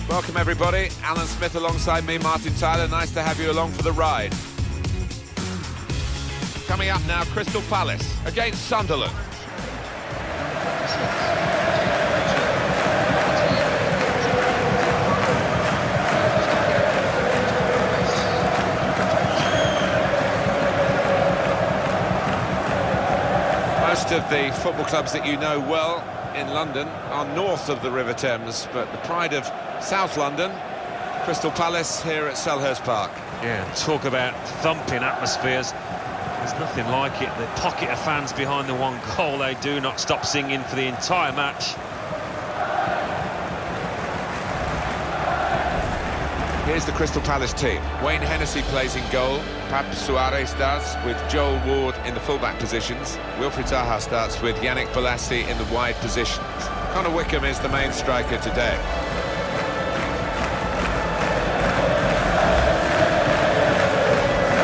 Welcome everybody, Alan Smith alongside me, Martin Tyler. Nice to have you along for the ride. Coming up now, Crystal Palace against Sunderland. Most of the football clubs that you know well in London are north of the River Thames, but the pride of South London, Crystal Palace here at Selhurst Park. Yeah, talk about thumping atmospheres. There's nothing like it. The pocket of fans behind the one goal, they do not stop singing for the entire match. Here's the Crystal Palace team. Wayne Hennessy plays in goal. Pab Suarez starts with Joel Ward in the fullback positions. Wilfried Zaha starts with Yannick Bolasie in the wide positions. Connor Wickham is the main striker today.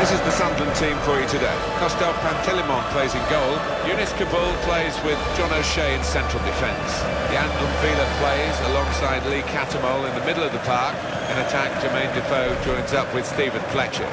This is the Sunderland team for you today. Costel Pantilimon plays in goal. Younes Kaboul plays with John O'Shea in central defence. Jan Umvila plays alongside Lee Catamol in the middle of the park. In attack, Jermaine Defoe joins up with Stephen Fletcher.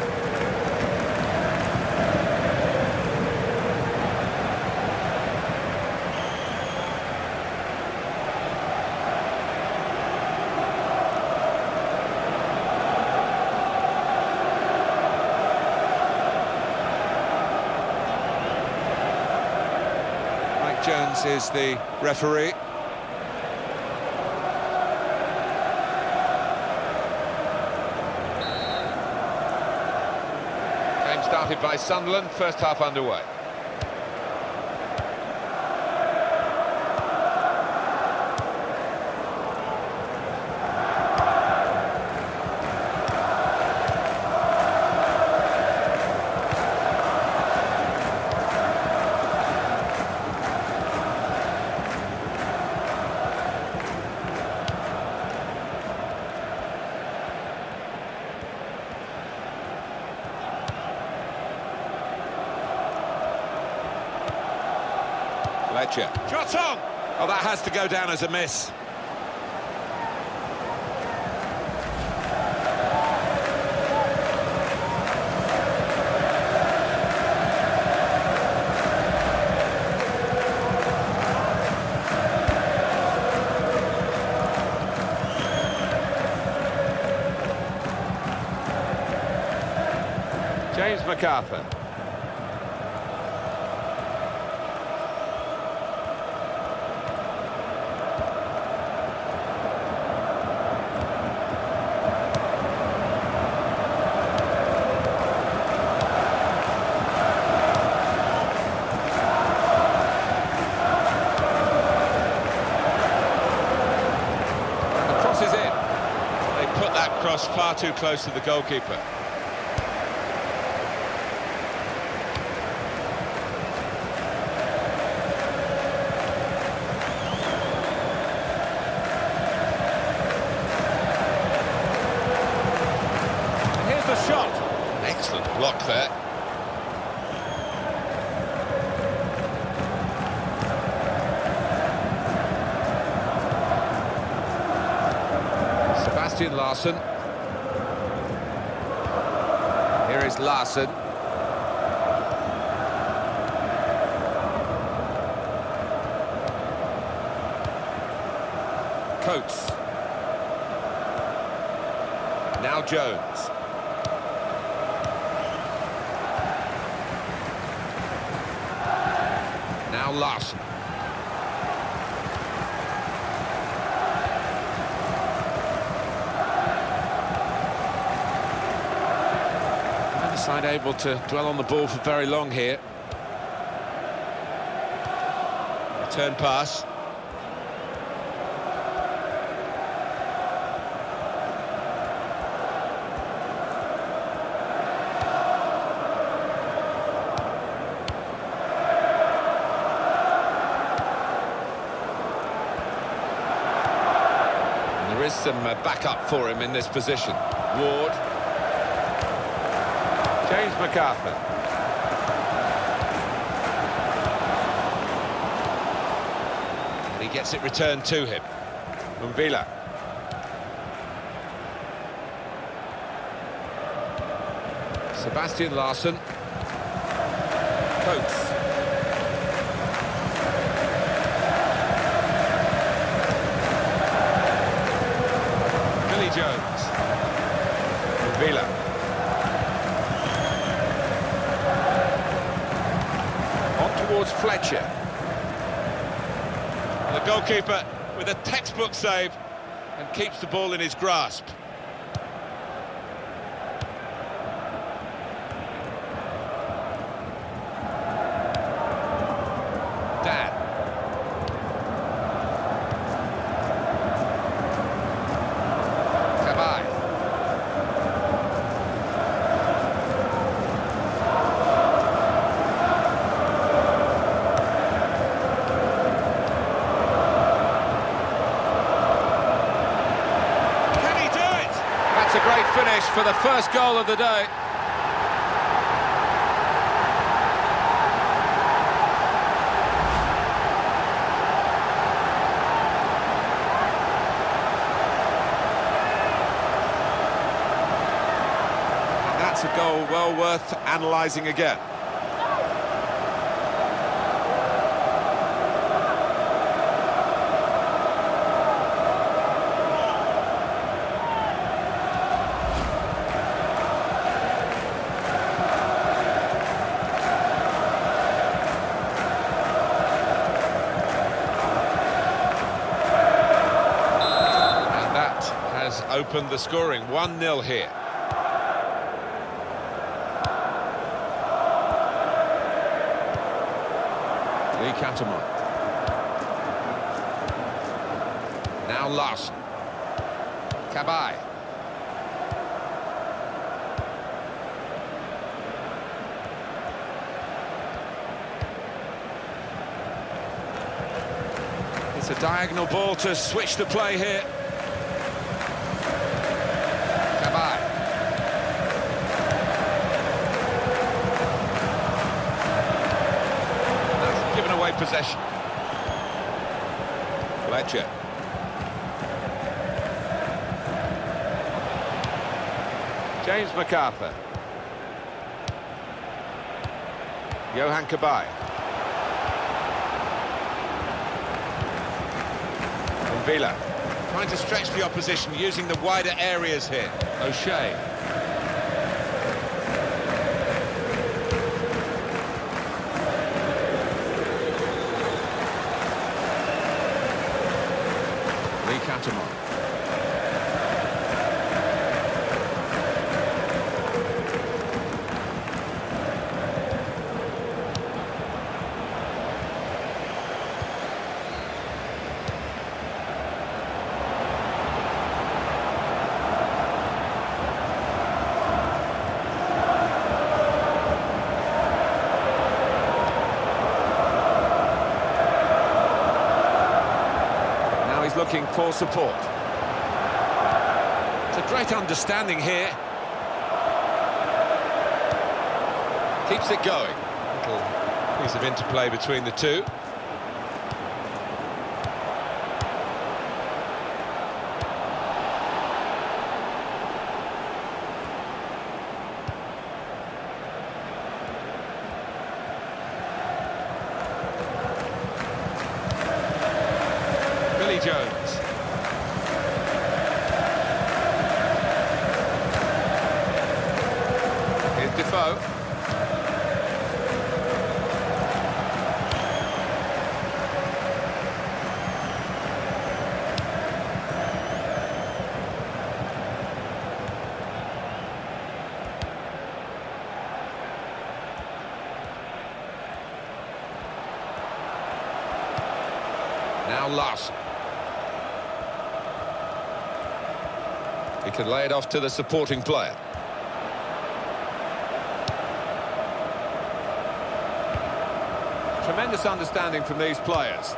Jones is the referee. Game started by Sunderland, first half underway. Fletcher. Shot on! Oh, that has to go down as a miss. James MacArthur. Cross far too close to the goalkeeper. And here's the shot. Excellent block there. Sebastian Larsson. Here is Larsson. Coates. Now Jones. Now Larsson. Side able to dwell on the ball for very long here. Return pass. And there is some backup for him in this position. Ward. James MacArthur. And he gets it returned to him. Umvila. Sebastian Larsson. Coates. Billy Jones. Villa. On towards Fletcher. The goalkeeper with a textbook save and keeps the ball in his grasp. Dan. Cabaye. Can he do it? That's a great finish for the first goal of the day. That's a goal well worth analysing again. And that has opened the scoring. 1-0 here. Catamon. Now Larson. Cabaye. It's a diagonal ball to switch the play here. Cabaye. Away possession. Fletcher. James MacArthur. Johan Cabaye. And Villa. Trying to stretch the opposition using the wider areas here. O'Shea. Catamon. Looking for support. It's a great understanding here. Keeps it going. Little piece of interplay between the two. Jones. Here's Defoe. Now Larson. He can lay it off to the supporting player. Tremendous understanding from these players.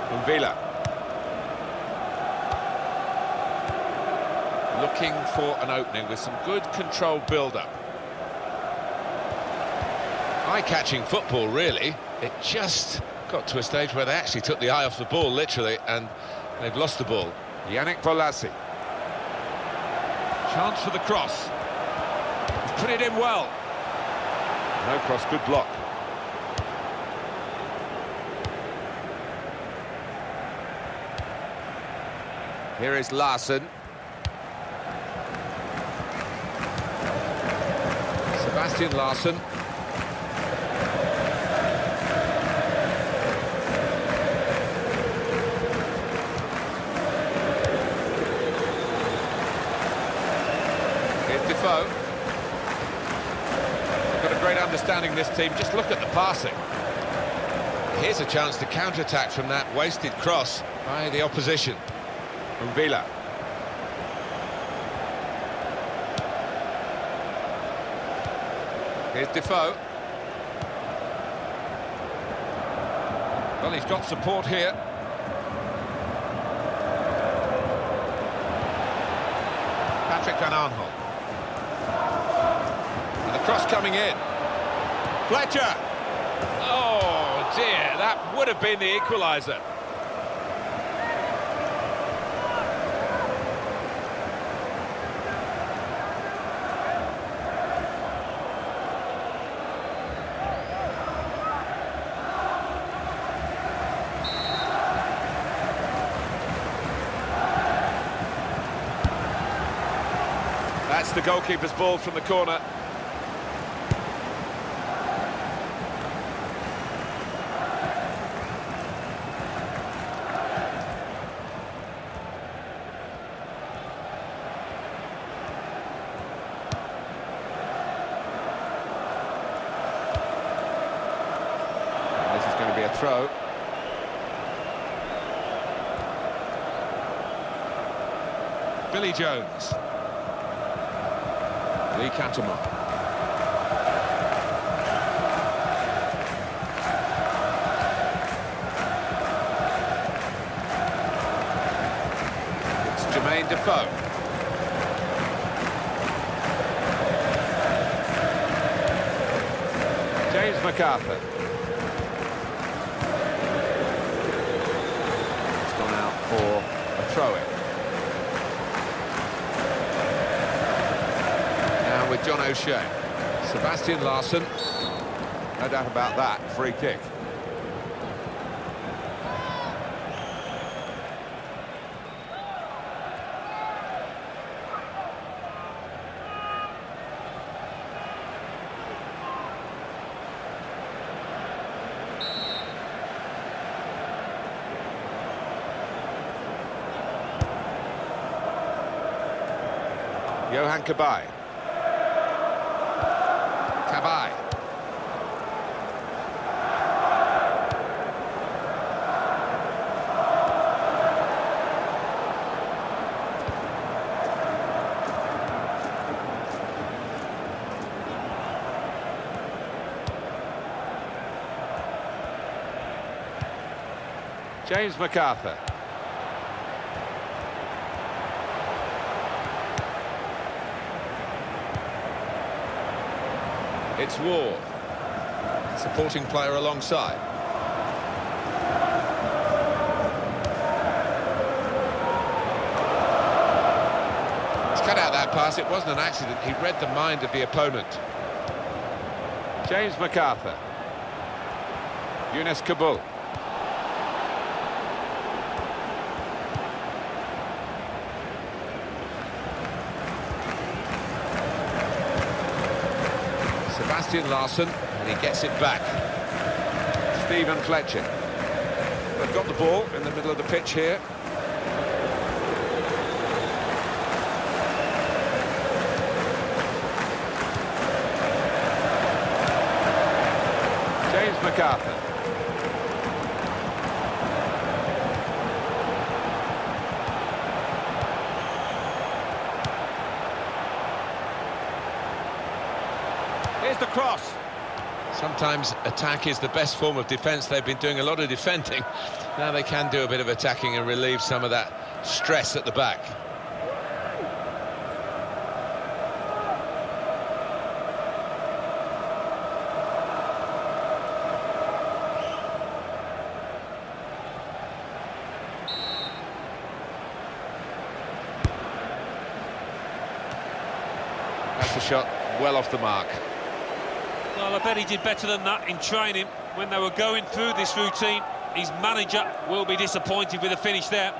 From Villa. Looking for an opening with some good controlled build-up. Eye-catching football, really. It just got to a stage where they actually took the eye off the ball, literally, and they've lost the ball. Yannick Bolasie. Chance for the cross. He's put it in well. No cross, good block. Here is Larsson. Sebastian Larsson. Here's Defoe. Got a great understanding, this team. Just look at the passing. Here's a chance to counter-attack from that wasted cross by the opposition. From Villa. Here's Defoe. Well, he's got support here. Patrick Van Aanholt. And the cross coming in. Fletcher! Oh, dear, that would have been the equaliser. That's the goalkeeper's ball from the corner. This is going to be a throw. Billy Jones. Lee Cantona. It's Jermaine Defoe. James MacArthur. It's gone out for a throw-in. With John O'Shea. Sebastian Larsson. No doubt about that. Free kick. Johan Cabaye. Cabaye. James MacArthur. It's Ward, supporting player alongside. He's cut out that pass. It wasn't an accident. He read the mind of the opponent. James MacArthur. Younes Kabul. Sebastian Larsson, and he gets it back. Stephen Fletcher. They've got the ball in the middle of the pitch here. James MacArthur. Here's the cross. Sometimes attack is the best form of defence. They've been doing a lot of defending. Now they can do a bit of attacking and relieve some of that stress at the back. That's a shot well off the mark. Well, I bet he did better than that in training when they were going through this routine. His manager will be disappointed with the finish there.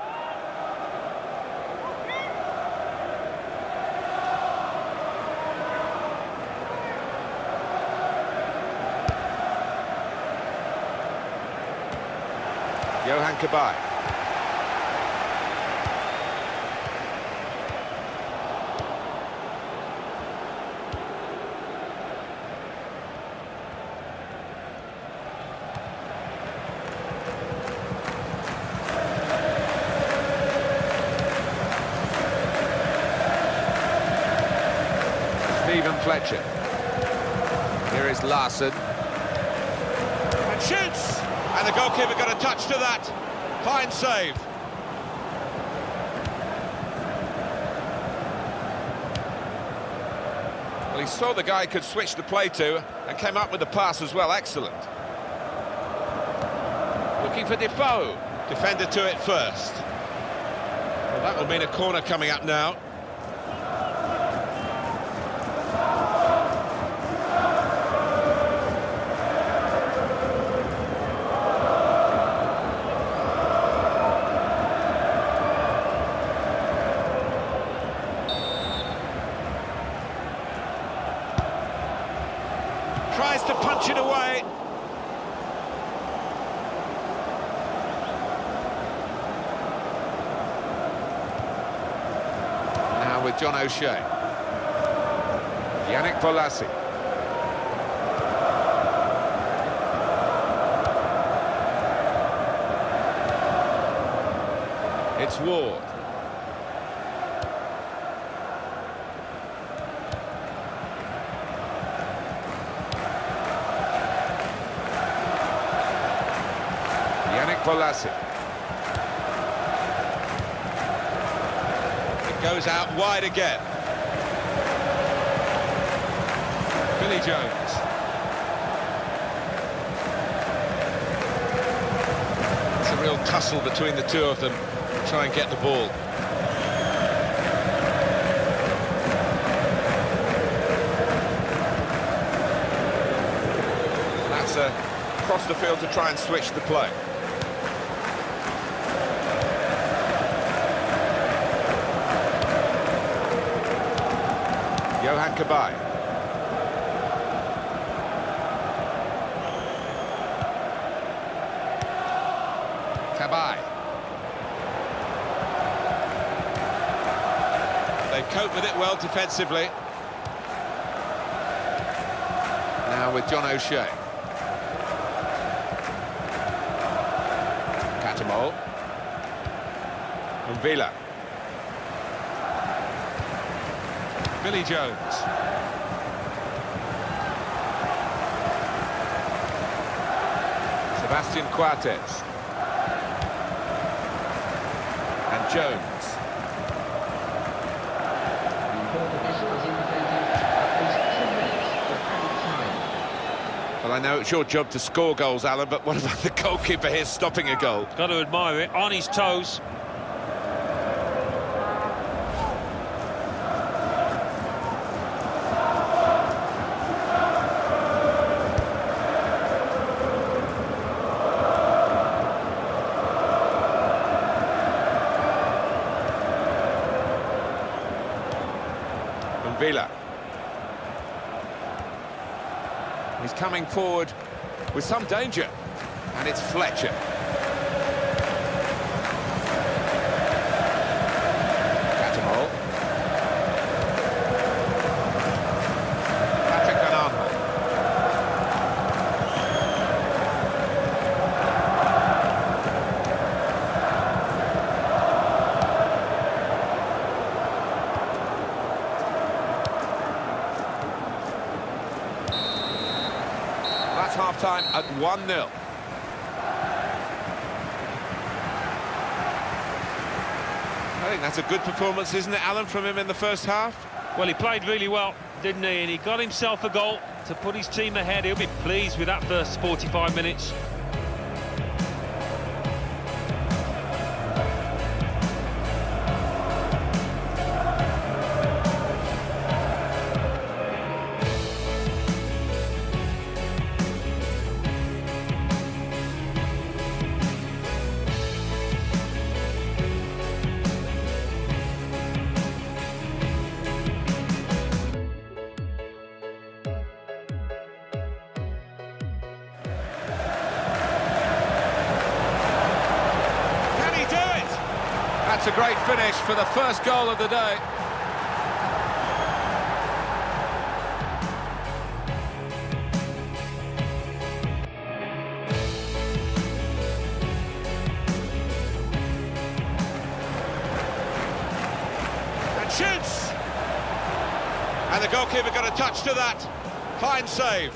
Johan Cabaye. Stephen Fletcher. Here is Larson. And shoots! And the goalkeeper got a touch to that. Fine save. Well, he saw the guy could switch the play to and came up with the pass as well. Excellent. Looking for Defoe. Defender to it first. Well, that will mean a corner coming up now. Tries to punch it away. Now with John O'Shea. Yannick Bolasie. It's Ward. Bolasie. It goes out wide again. Billy Jones. It's a real tussle between the two of them to try and get the ball. That's across the field to try and switch the play. Johan Cabaye. Cabaye. They've coped with it well defensively. Now with John O'Shea. Catamol. And Villa. Billy Jones. Sebastian Coates. And Jones. Well, I know it's your job to score goals, Alan, but what about the goalkeeper here stopping a goal? Got to admire it, on his toes. Villa. He's coming forward with some danger, and it's Fletcher. Catamol. Patrick Van Aanholt. Half-time at 1-0. I think that's a good performance, isn't it, Alan, from him in the first half? Well, he played really well, didn't he? And he got himself a goal to put his team ahead. He'll be pleased with that first 45 minutes. That's a great finish for the first goal of the day. And shoots! And the goalkeeper got a touch to that. Fine save.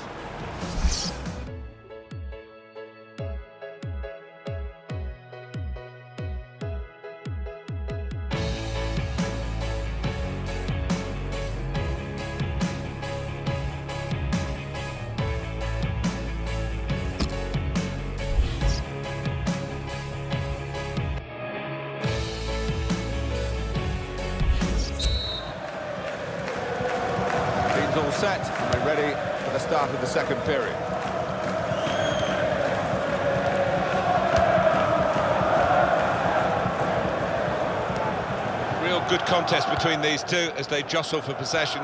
All set, and we're ready for the start of the second period. Real good contest between these two as they jostle for possession.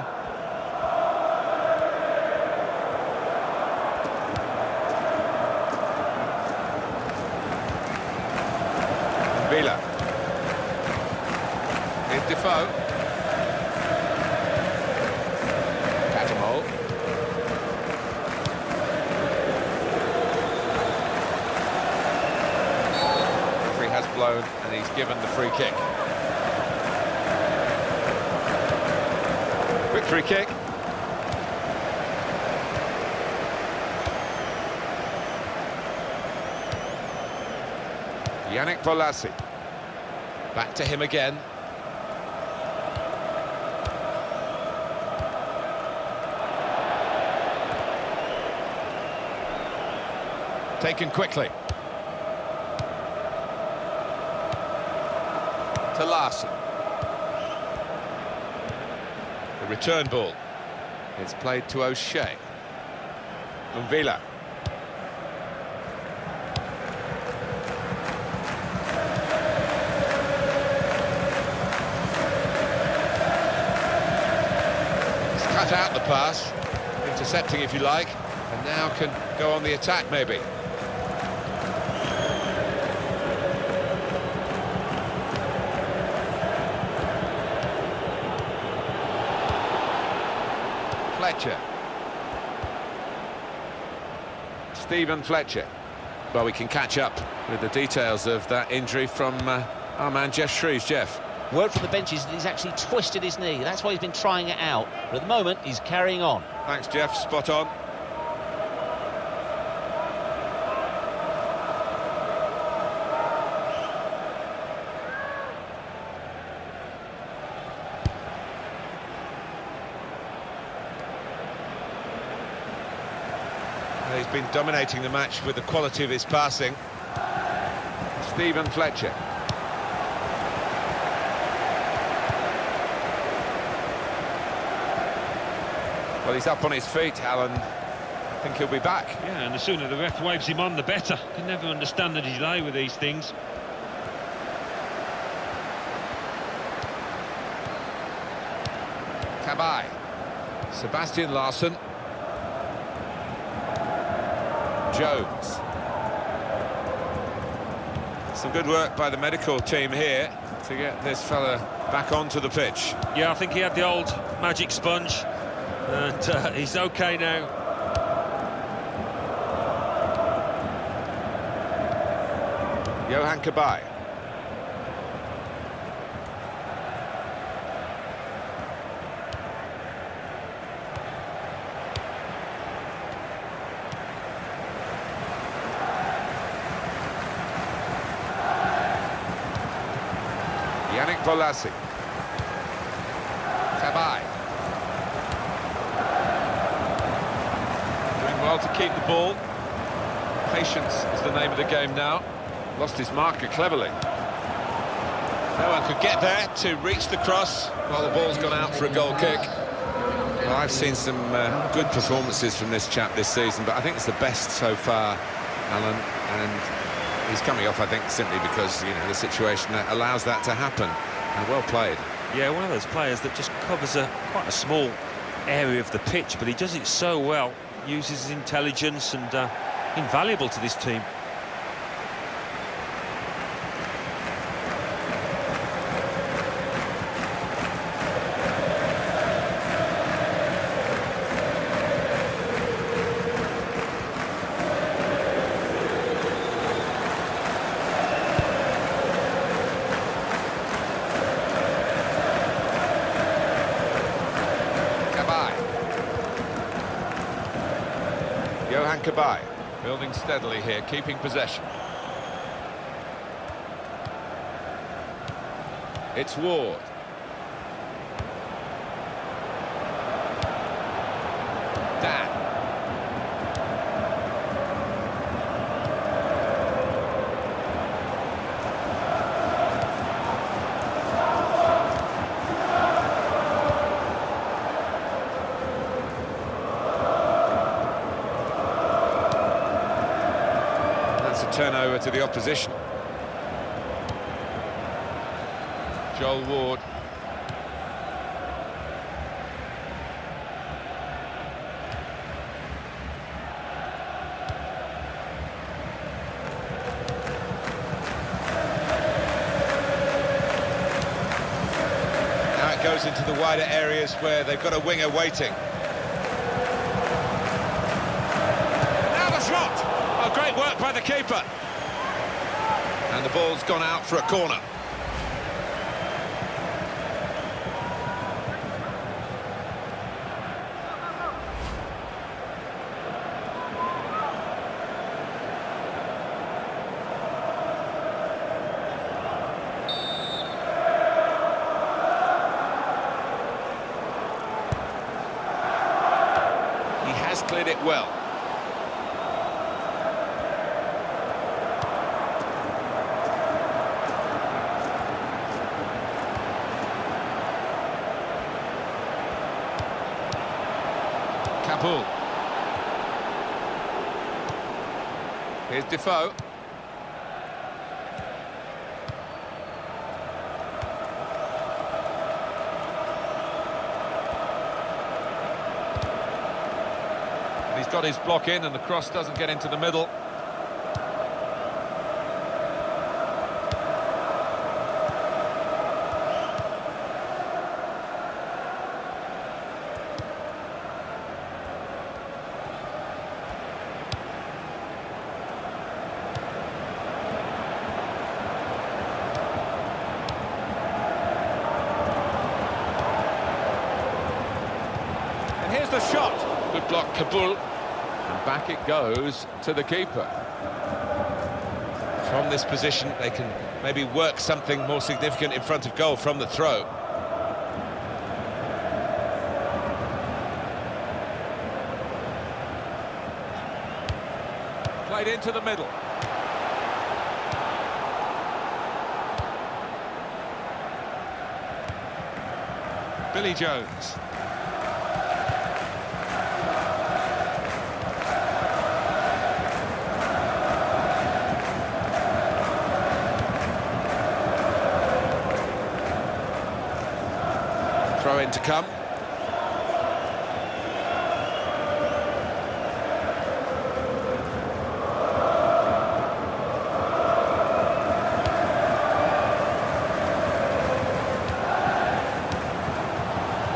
Villa. Here's Defoe. Blown, and he's given the free kick. Quick free kick. Yannick Bolasie. Back to him again. Taken quickly. To Larson. The return ball. It's played to O'Shea. And Villa. He's cut out the pass, intercepting if you like, and now can go on the attack maybe. Fletcher. Stephen Fletcher. Well, we can catch up with the details of that injury from our man Jeff Shreves. Jeff. Word from the benches that he's actually twisted his knee. That's why he's been trying it out. But at the moment, he's carrying on. Thanks, Jeff. Spot on. He's been dominating the match with the quality of his passing. Stephen Fletcher. Well, he's up on his feet, Alan. I think he'll be back. Yeah, and the sooner the ref waves him on, the better. You can never understand the delay with these things. Cabaye. Sebastian Larsson. Jones. Some good work by the medical team here to get this fella back onto the pitch. Yeah, I think he had the old magic sponge, and he's okay now. Johan Cabaye. Yannick Bolasie. Cabaye. Doing well to keep the ball. Patience is the name of the game now. Lost his marker cleverly. No one could get there to reach the cross while the ball's gone out for a goal kick. Well, I've seen some good performances from this chap this season, but I think it's the best so far, Alan, and he's coming off, I think, simply because, you know, the situation allows that to happen. And well played. Yeah, one of those players that just covers quite a small area of the pitch, but he does it so well, uses his intelligence, and invaluable to this team. Mankabai, building steadily here, keeping possession. It's Ward. Dan. That's a turnover to the opposition. Joel Ward. Now it goes into the wider areas where they've got a winger waiting. Now the shot! Oh, great work by the keeper. And the ball's gone out for a corner. Cleared it well. Kabul. Here's Defoe. He's got his block in and the cross doesn't get into the middle. And here's the shot. Good block, Kabul. And back it goes to the keeper. From this position, they can maybe work something more significant in front of goal from the throw. Played into the middle. Billy Jones. Throw in to come.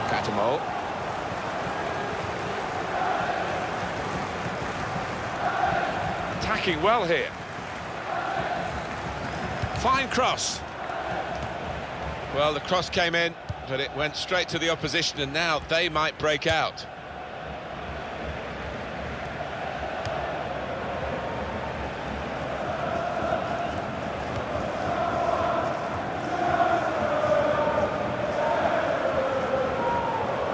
Catamol. Attacking well here. Fine cross. Well, the cross came in, but it went straight to the opposition, and now they might break out.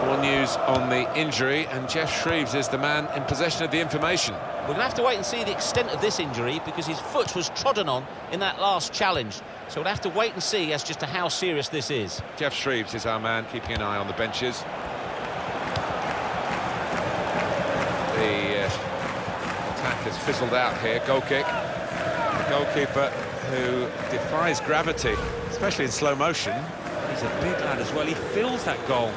More news on the injury, and Jeff Shreves is the man in possession of the information. We're going to have to wait and see the extent of this injury because his foot was trodden on in that last challenge. So we'll have to wait and see as just to how serious this is. Jeff Shreves is our man, keeping an eye on the benches. The attack has fizzled out here, goal kick. The goalkeeper who defies gravity, especially in slow motion. He's a big lad as well, he fills that goal.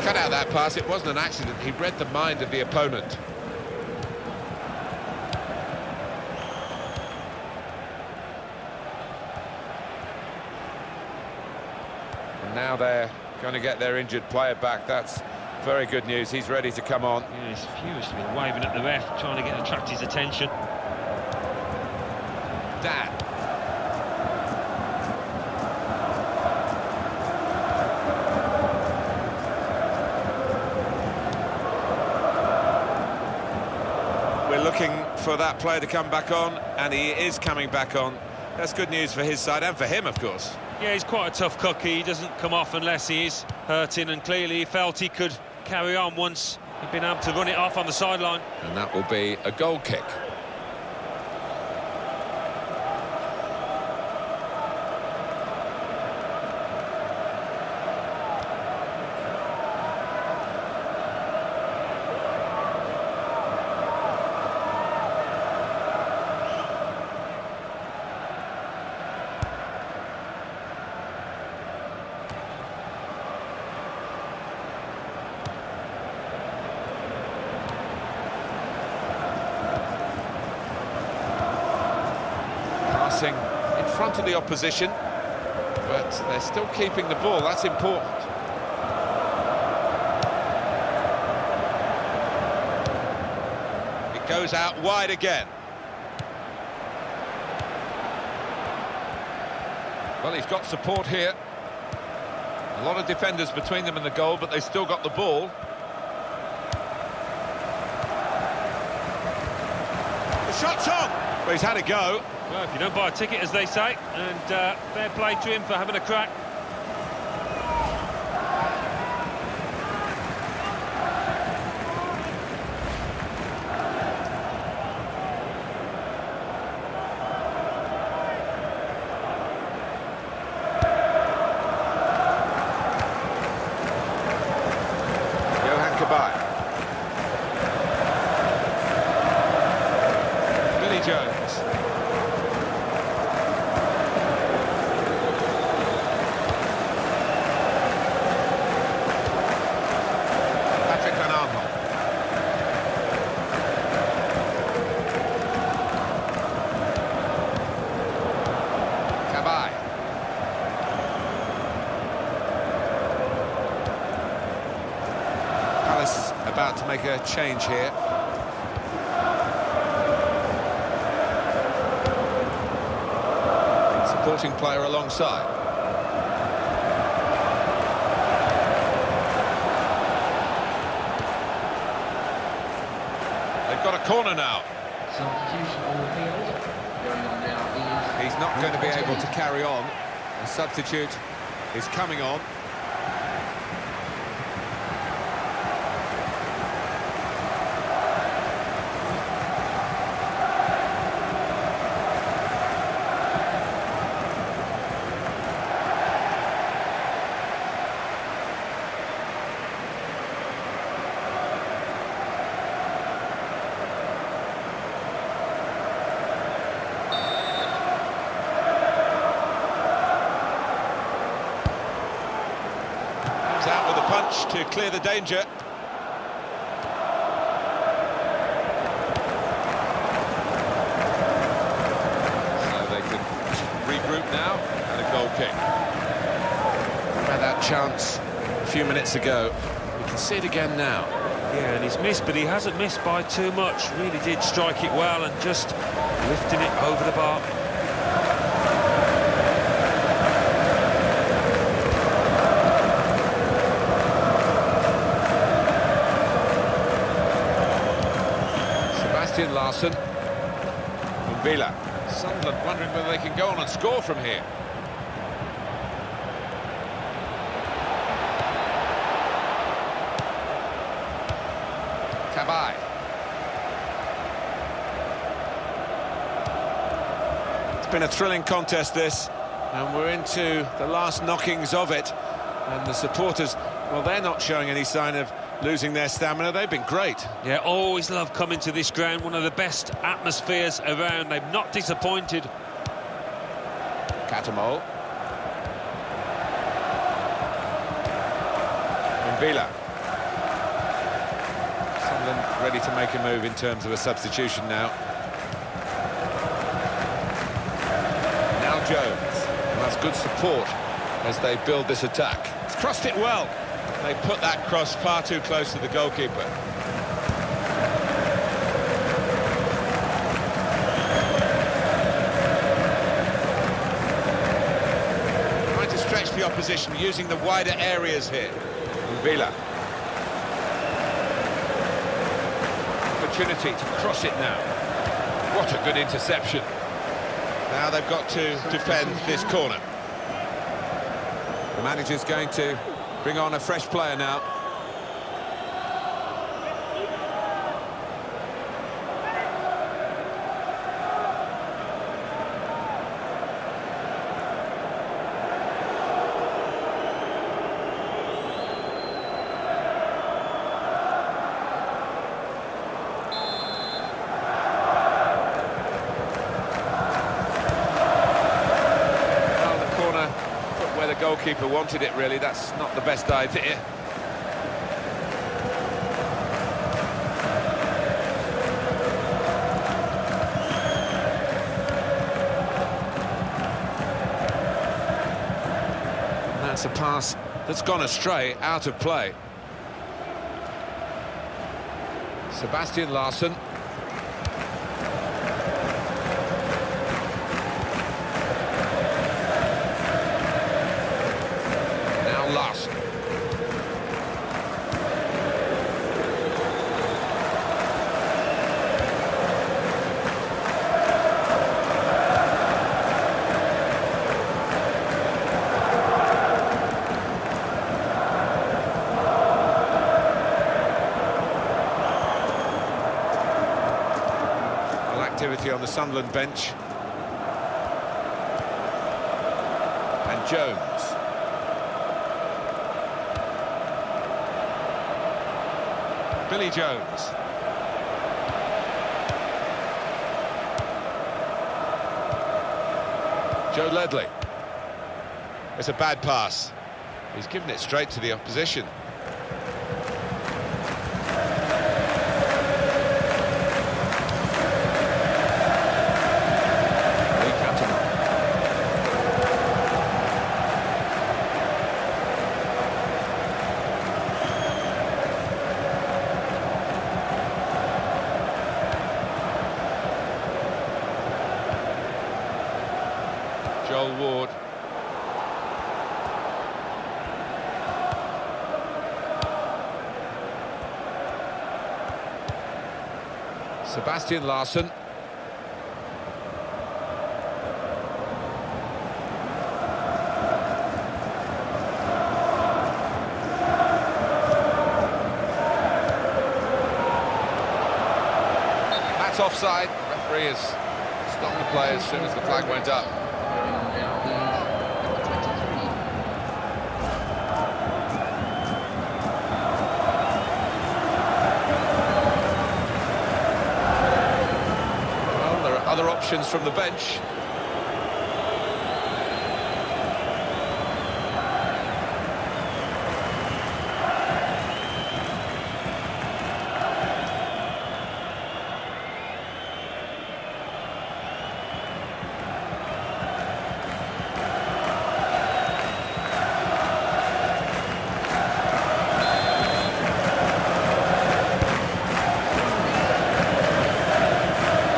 Cut out that pass, it wasn't an accident, he read the mind of the opponent. And now they're going to get their injured player back. That's very good news, he's ready to come on. Yeah, he's furiously been waving at the ref, trying to attract his attention. Dan. for that player to come back on, and he is coming back on. That's good news for his side, and for him, of course. Yeah, he's quite a tough cookie. He doesn't come off unless he is hurting, and clearly he felt he could carry on once he'd been able to run it off on the sideline. And that will be a goal kick. In front of the opposition, but they're still keeping the ball. That's important. It goes out wide again. Well, he's got support here. A lot of defenders between them and the goal, but they still got the ball. The shot's on! Well, he's had a go. Well, if you don't buy a ticket, as they say, and fair play to him for having a crack. About to make a change here. Supporting player alongside. They've got a corner now. Substitution on the field. Going on now is... He's not going to be able to carry on. A substitute is coming on. Out with a punch to clear the danger. So they can regroup now, and a goal kick. Had that chance a few minutes ago. We can see it again now. Yeah, and he's missed, but he hasn't missed by too much. Really did strike it well and just lifting it over the bar. Larson and Villa. Sunderland wondering whether they can go on and score from here. Cabaye. It's been a thrilling contest, this, and we're into the last knockings of it. And the supporters, well, they're not showing any sign of losing their stamina. They've been great. Yeah, always love coming to this ground. One of the best atmospheres around. They've not disappointed. Catamol. And Villa. Sunderland ready to make a move in terms of a substitution now. Now Jones. And that's good support as they build this attack. He's crossed it well. They put that cross far too close to the goalkeeper. Trying to stretch the opposition using the wider areas here. Villa. Opportunity to cross it now. What a good interception. Now they've got to defend this corner. The manager's going to bring on a fresh player now. Where the goalkeeper wanted it, really. That's not the best idea. And that's a pass that's gone astray, out of play. Sebastian Larsson. Larsson. Well, activity on the Sunderland bench. And Jones. Billy Jones. Joe Ledley. It's a bad pass. He's given it straight to the opposition. Joel Ward. Sebastian Larsson. That's offside. The referee has stopped the play as soon as the flag went up. Other options from the bench.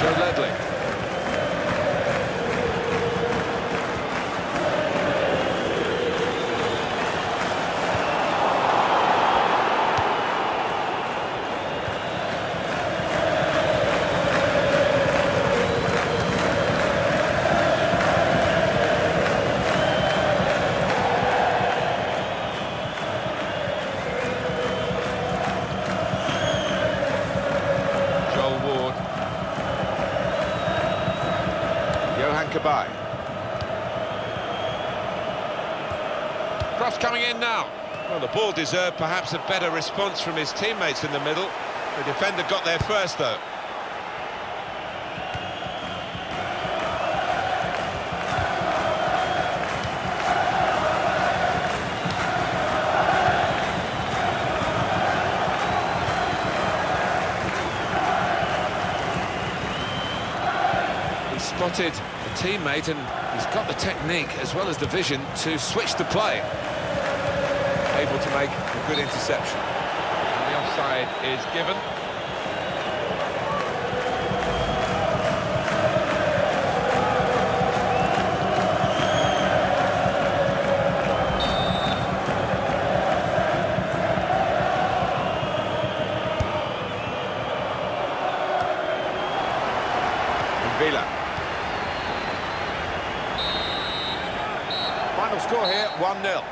Joe Ledley. Kabay. Cross coming in now. Well, the ball deserved perhaps a better response from his teammates in the middle. The defender got there first, though. He spotted a teammate and he's got the technique as well as the vision to switch the play. Able to make a good interception. And the offside is given. Final score here, 1-0.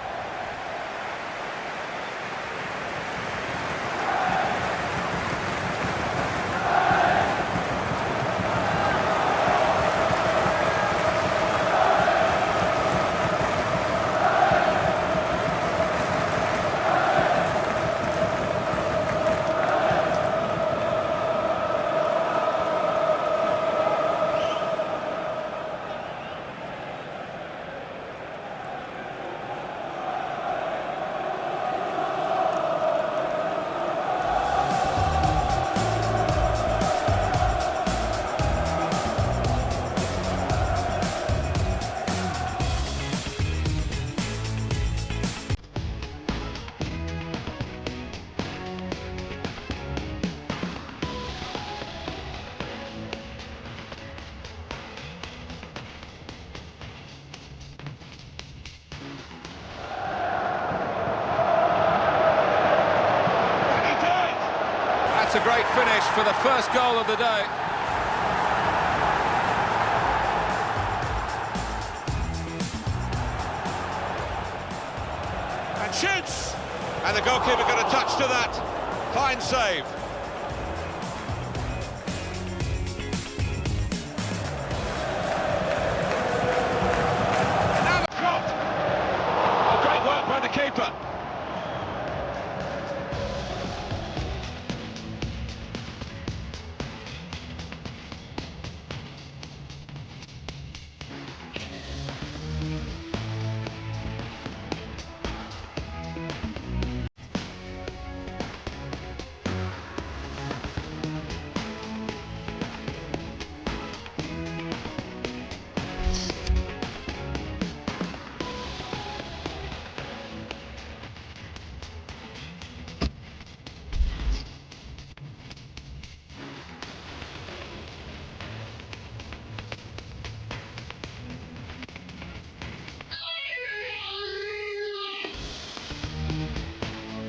That's a great finish for the first goal of the day. And shoots! And the goalkeeper got a touch to that. Fine save.